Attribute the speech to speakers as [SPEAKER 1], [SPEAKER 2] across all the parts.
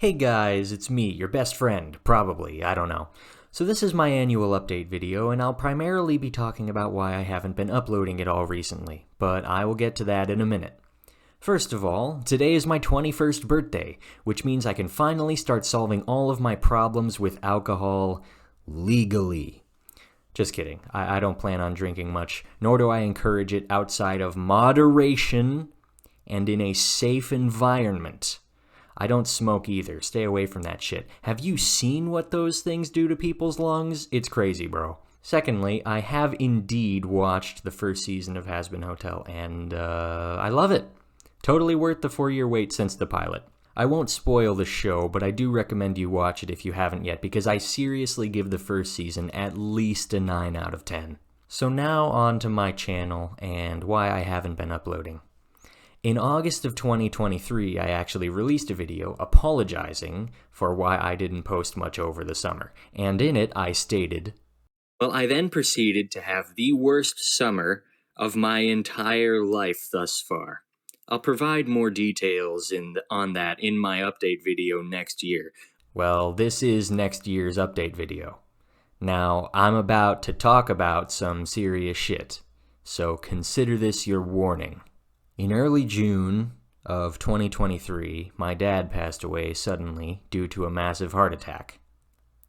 [SPEAKER 1] Hey guys, it's me, your best friend, probably, I don't know. So this is my annual update video, and I'll primarily be talking about why I haven't been uploading at all recently, but I will get to that in a minute. First of all, today is my 21st birthday, which means I can finally start solving all of my problems with alcohol legally. Just kidding, I don't plan on drinking much, nor do I encourage it outside of moderation and in a safe environment. I don't smoke either. Stay away from that shit. Have you seen what those things do to people's lungs? It's crazy, bro. Secondly, I have indeed watched the first season of Hazbin Hotel, and I love it. Totally worth the 4-year wait since the pilot. I won't spoil the show, but I do recommend you watch it if you haven't yet, because I seriously give the first season at least a 9 out of 10. So now on to my channel and why I haven't been uploading. In August of 2023, I actually released a video apologizing for why I didn't post much over the summer, and in it I stated, "Well, I then proceeded to have the worst summer of my entire life thus far. I'll provide more details on that in my update video next year." Well, this is next year's update video. Now, I'm about to talk about some serious shit, so consider this your warning. In early June of 2023, my dad passed away suddenly due to a massive heart attack.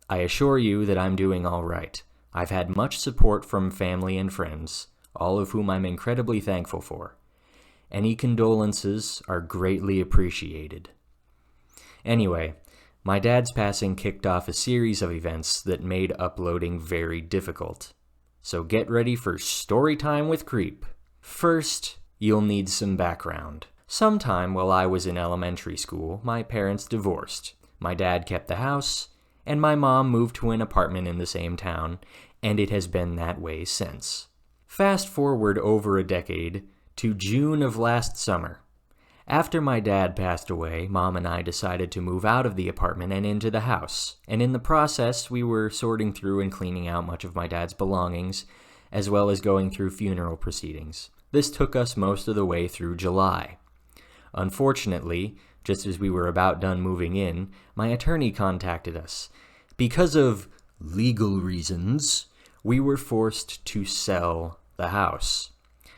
[SPEAKER 1] I assure you that I'm doing all right. I've had much support from family and friends, all of whom I'm incredibly thankful for. Any condolences are greatly appreciated. Anyway, my dad's passing kicked off a series of events that made uploading very difficult. So get ready for story time with Creep. First, you'll need some background. Sometime while I was in elementary school, my parents divorced. My dad kept the house, and my mom moved to an apartment in the same town, and it has been that way since. Fast forward over a decade to June of last summer. After my dad passed away, Mom and I decided to move out of the apartment and into the house, and in the process, we were sorting through and cleaning out much of my dad's belongings, as well as going through funeral proceedings. This took us most of the way through July. Unfortunately, just as we were about done moving in, my attorney contacted us. Because of legal reasons, we were forced to sell the house.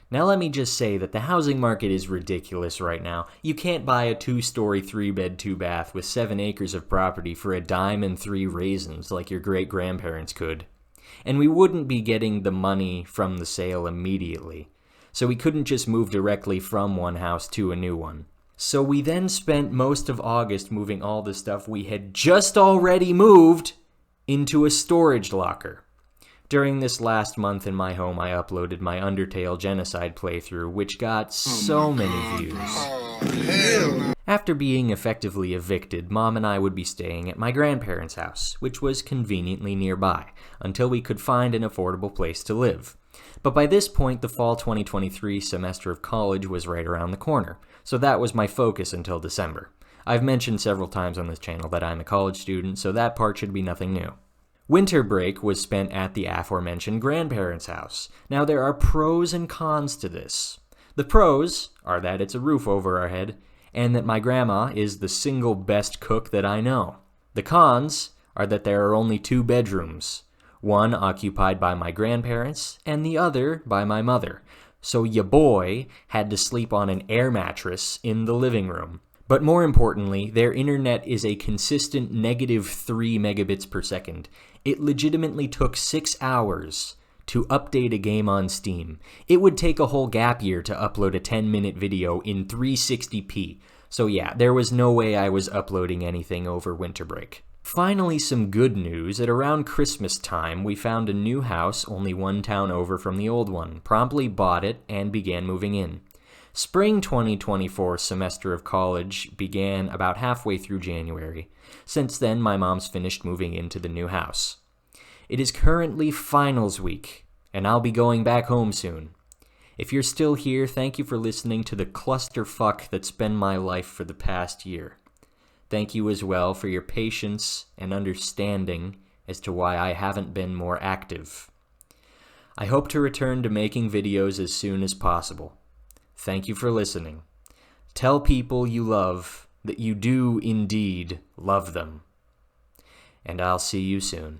[SPEAKER 1] Now let me just say that the housing market is ridiculous right now. You can't buy a 2-story, 3-bed, 2-bath with 7 acres of property for a dime and 3 raisins like your great-grandparents could. And we wouldn't be getting the money from the sale immediately. So we couldn't just move directly from one house to a new one. So we then spent most of August moving all the stuff we had just already moved into a storage locker. During this last month in my home, I uploaded my Undertale Genocide playthrough, which got so many views. After being effectively evicted, Mom and I would be staying at my grandparents' house, which was conveniently nearby, until we could find an affordable place to live. But by this point, the fall 2023 semester of college was right around the corner, so that was my focus until December. I've mentioned several times on this channel that I'm a college student, so that part should be nothing new. Winter break was spent at the aforementioned grandparents' house. Now there are pros and cons to this. The pros are that it's a roof over our head, and that my grandma is the single best cook that I know. The cons are that there are only 2 bedrooms. One occupied by my grandparents, and the other by my mother. So ya boy had to sleep on an air mattress in the living room. But more importantly, their internet is a consistent -3 megabits per second. It legitimately took 6 hours to update a game on Steam. It would take a whole gap year to upload a 10-minute video in 360p. So yeah, there was no way I was uploading anything over winter break. Finally, some good news. At around Christmas time, we found a new house only 1 town over from the old one, promptly bought it, and began moving in. Spring 2024 semester of college began about halfway through January. Since then, my mom's finished moving into the new house. It is currently finals week, and I'll be going back home soon. If you're still here, thank you for listening to the clusterfuck that's been my life for the past year. Thank you as well for your patience and understanding as to why I haven't been more active. I hope to return to making videos as soon as possible. Thank you for listening. Tell people you love that you do indeed love them. And I'll see you soon.